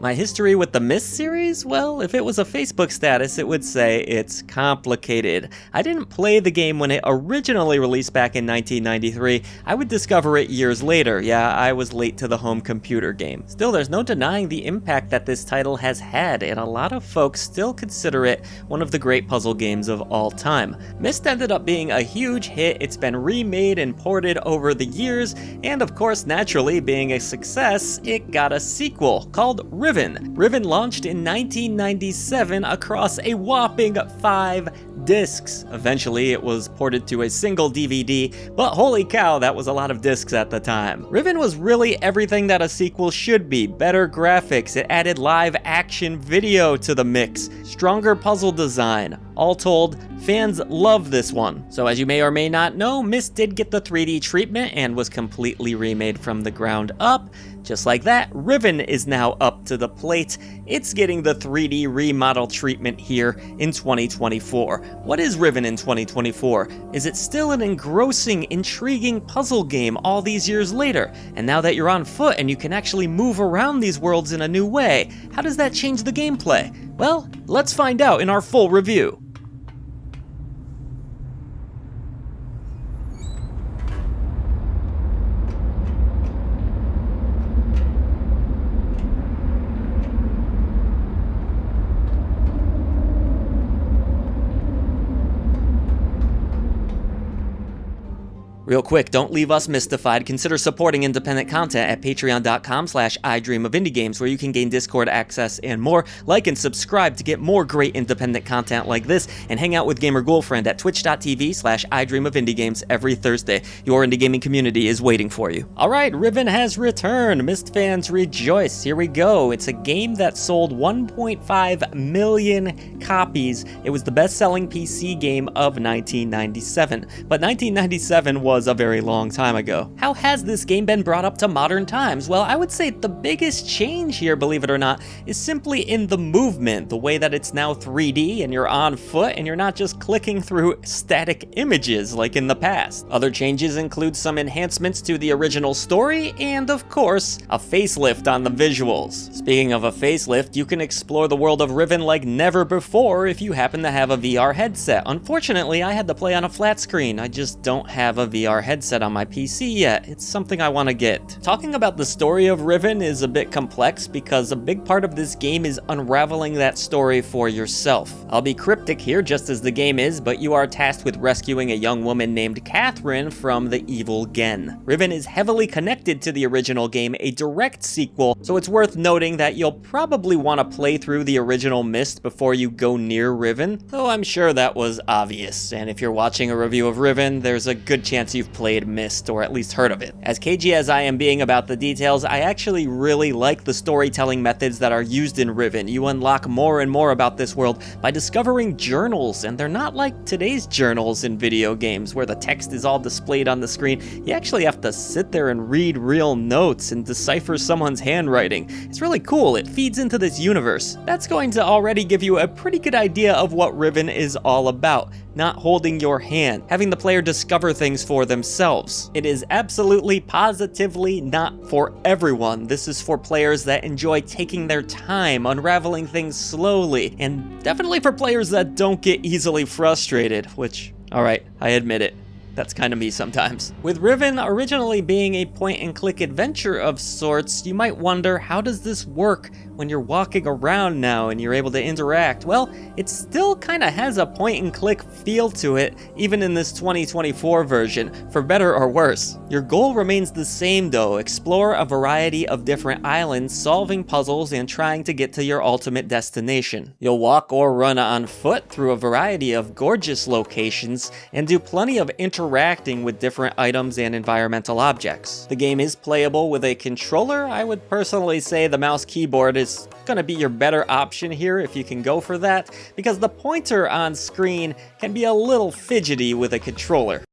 My history with the Myst series? Well, if it was a Facebook status, it would say it's complicated. I didn't play the game when it originally released back in 1993. I would discover it years later. Yeah, I was late to the home computer game. Still, there's no denying the impact that this title has had, and a lot of folks still consider it one of the great puzzle games of all time. Myst ended up being a huge hit. It's been remade and ported over the years, and of course, naturally, being a success, it got a sequel called Riven. Riven launched in 1997 across a whopping 5 discs. Eventually, it was ported to a single DVD, but holy cow, that was a lot of discs at the time. Riven was really everything that a sequel should be. Better graphics, it added live action video to the mix, stronger puzzle design. All told, fans love this one. So as you may or may not know, Myst did get the 3D treatment and was completely remade from the ground up. Just like that, Riven is now up to the plate. It's getting the 3D remodel treatment here in 2024. What is Riven in 2024? Is it still an engrossing, intriguing puzzle game all these years later? And now that you're on foot and you can actually move around these worlds in a new way, how does that change the gameplay? Well, let's find out in our full review. Real quick, don't leave us mystified. Consider supporting independent content at patreon.com/idreamofindiegames, where you can gain Discord access and more. Like and subscribe to get more great independent content like this, and hang out with Gamer Ghoulfriend at twitch.tv/idreamofindiegames every Thursday. Your indie gaming community is waiting for you. Alright, Riven has returned. Myst fans rejoice. Here we go. It's a game that sold 1.5 million copies. It was the best-selling PC game of 1997. But 1997 was a very long time ago. How has this game been brought up to modern times? Well, I would say the biggest change here, believe it or not, is simply in the movement, the way that it's now 3D and you're on foot and you're not just clicking through static images like in the past. Other changes include some enhancements to the original story and, of course, a facelift on the visuals. Speaking of a facelift, you can explore the world of Riven like never before if you happen to have a VR headset. Unfortunately, I had to play on a flat screen. I just don't have a VR headset on my PC yet. It's something I want to get. Talking about the story of Riven is a bit complex because a big part of this game is unraveling that story for yourself. I'll be cryptic here just as the game is, but you are tasked with rescuing a young woman named Catherine from the evil Gen. Riven is heavily connected to the original game, a direct sequel, so it's worth noting that you'll probably want to play through the original Myst before you go near Riven, though I'm sure that was obvious, and if you're watching a review of Riven, there's a good chance you've played Myst or at least heard of it. As cagey as I am being about the details, I actually really like the storytelling methods that are used in Riven. You unlock more and more about this world by discovering journals, and they're not like today's journals in video games where the text is all displayed on the screen. You actually have to sit there and read real notes and decipher someone's handwriting. It's really cool. It feeds into this universe. That's going to already give you a pretty good idea of what Riven is all about. Not holding your hand, having the player discover things for themselves. It is absolutely, positively not for everyone. This is for players that enjoy taking their time, unraveling things slowly, and definitely for players that don't get easily frustrated, which, alright, I admit it. That's kind of me sometimes. With Riven originally being a point-and-click adventure of sorts, you might wonder, how does this work when you're walking around now and you're able to interact? Well, it still kind of has a point-and-click feel to it, even in this 2024 version, for better or worse. Your goal remains the same though: explore a variety of different islands, solving puzzles and trying to get to your ultimate destination. You'll walk or run on foot through a variety of gorgeous locations and do plenty of interacting with different items and environmental objects. The game is playable with a controller. I would personally say the mouse keyboard is gonna be your better option here if you can go for that, because the pointer on screen can be a little fidgety with a controller.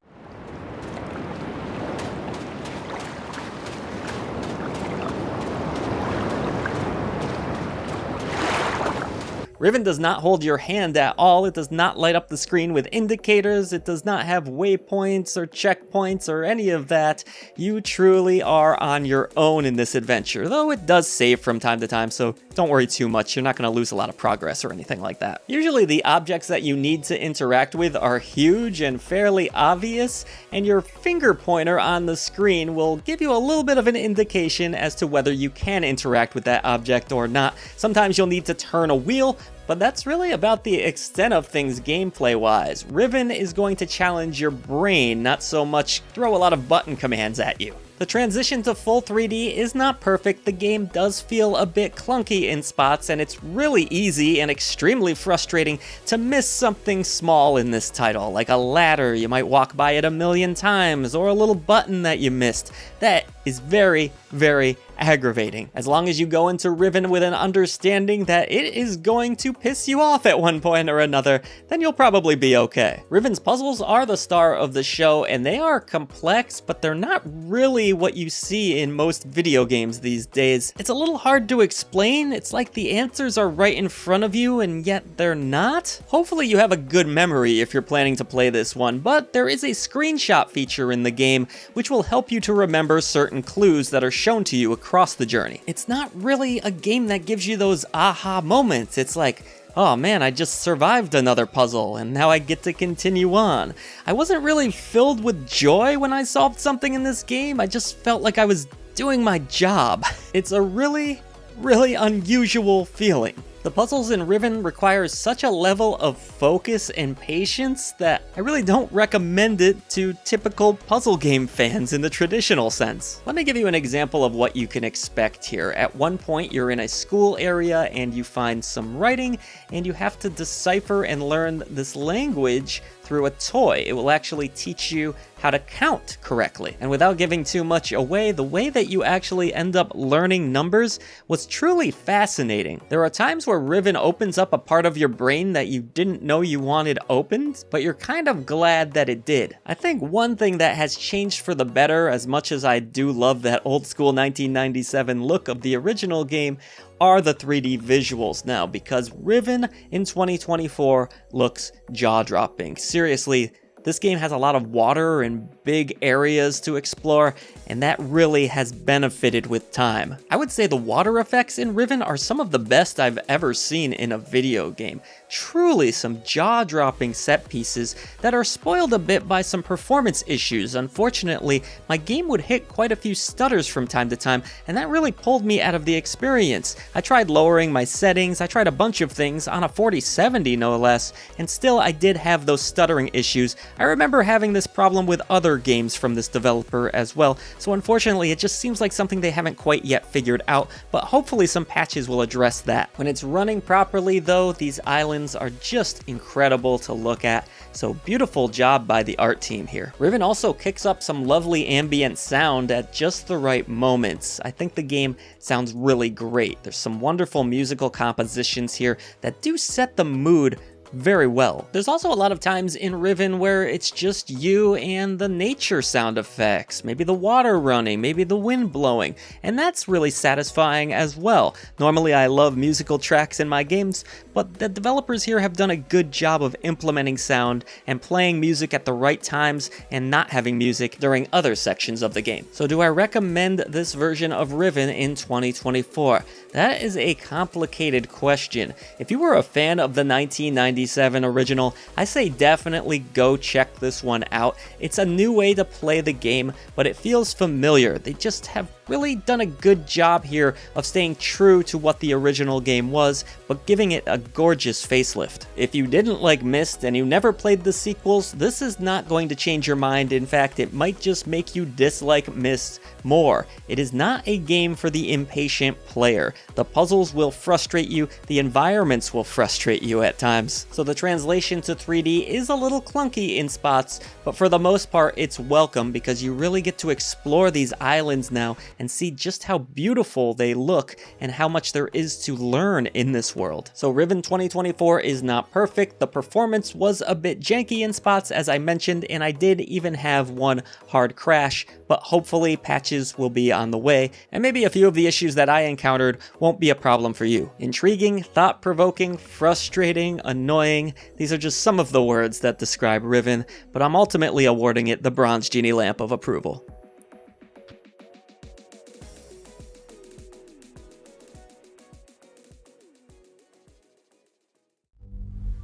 Riven does not hold your hand at all. It does not light up the screen with indicators. It does not have waypoints or checkpoints or any of that. You truly are on your own in this adventure, though it does save from time to time, so don't worry too much. You're not going to lose a lot of progress or anything like that. Usually the objects that you need to interact with are huge and fairly obvious, and your finger pointer on the screen will give you a little bit of an indication as to whether you can interact with that object or not. Sometimes you'll need to turn a wheel, but that's really about the extent of things gameplay-wise. Riven is going to challenge your brain, not so much throw a lot of button commands at you. The transition to full 3D is not perfect. The game does feel a bit clunky in spots, and it's really easy and extremely frustrating to miss something small in this title, like a ladder you might walk by it a million times, or a little button that you missed. That is very, very aggravating. As long as you go into Riven with an understanding that it is going to piss you off at one point or another, then you'll probably be okay. Riven's puzzles are the star of the show, and they are complex, but they're not really what you see in most video games these days. It's a little hard to explain. It's like the answers are right in front of you, and yet they're not. Hopefully you have a good memory if you're planning to play this one, but there is a screenshot feature in the game which will help you to remember certain clues that are shown to you across the journey. It's not really a game that gives you those aha moments. It's like, oh man, I just survived another puzzle and now I get to continue on. I wasn't really filled with joy when I solved something in this game. I just felt like I was doing my job. It's a really, really unusual feeling. The puzzles in Riven require such a level of focus and patience that I really don't recommend it to typical puzzle game fans in the traditional sense. Let me give you an example of what you can expect here. At one point, you're in a school area and you find some writing, and you have to decipher and learn this language through a toy. It will actually teach you how to count correctly. And without giving too much away, the way that you actually end up learning numbers was truly fascinating. There are times where Riven opens up a part of your brain that you didn't know you wanted opened, but you're kind of glad that it did. I think one thing that has changed for the better, as much as I do love that old school 1997 look of the original game, are the 3D visuals now, because Riven in 2024 looks jaw-dropping. Seriously, this game has a lot of water and big areas to explore, and that really has benefited with time. I would say the water effects in Riven are some of the best I've ever seen in a video game. Truly some jaw-dropping set pieces that are spoiled a bit by some performance issues. Unfortunately, my game would hit quite a few stutters from time to time, and that really pulled me out of the experience. I tried lowering my settings, I tried a bunch of things, on a 4070 no less, and still I did have those stuttering issues. I remember having this problem with other games from this developer as well, so unfortunately it just seems like something they haven't quite yet figured out, but hopefully some patches will address that. When it's running properly though, these islands are just incredible to look at, so beautiful job by the art team here. Riven also kicks up some lovely ambient sound at just the right moments. I think the game sounds really great. There's some wonderful musical compositions here that do set the mood very well. There's also a lot of times in Riven where it's just you and the nature sound effects, maybe the water running, maybe the wind blowing, and that's really satisfying as well. Normally I love musical tracks in my games, but the developers here have done a good job of implementing sound and playing music at the right times and not having music during other sections of the game. So do I recommend this version of Riven in 2024? That is a complicated question. If you were a fan of the 1997 original, I say definitely go check this one out. It's a new way to play the game, but it feels familiar. They just have really done a good job here of staying true to what the original game was, but giving it a gorgeous facelift. If you didn't like Myst and you never played the sequels, this is not going to change your mind. In fact, it might just make you dislike Myst more. It is not a game for the impatient player. The puzzles will frustrate you, the environments will frustrate you at times. so the translation to 3D is a little clunky in spots, but for the most part it's welcome because you really get to explore these islands now and see just how beautiful they look and how much there is to learn in this world. So Riven 2024 is not perfect. The performance was a bit janky in spots, as I mentioned, and I did even have one hard crash, but hopefully patches will be on the way, and maybe a few of the issues that I encountered won't be a problem for you. Intriguing, thought-provoking, frustrating, annoying, these are just some of the words that describe Riven, but I'm ultimately awarding it the Bronze Genie Lamp of approval.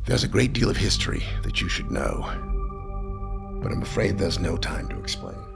There's a great deal of history that you should know, but I'm afraid there's no time to explain.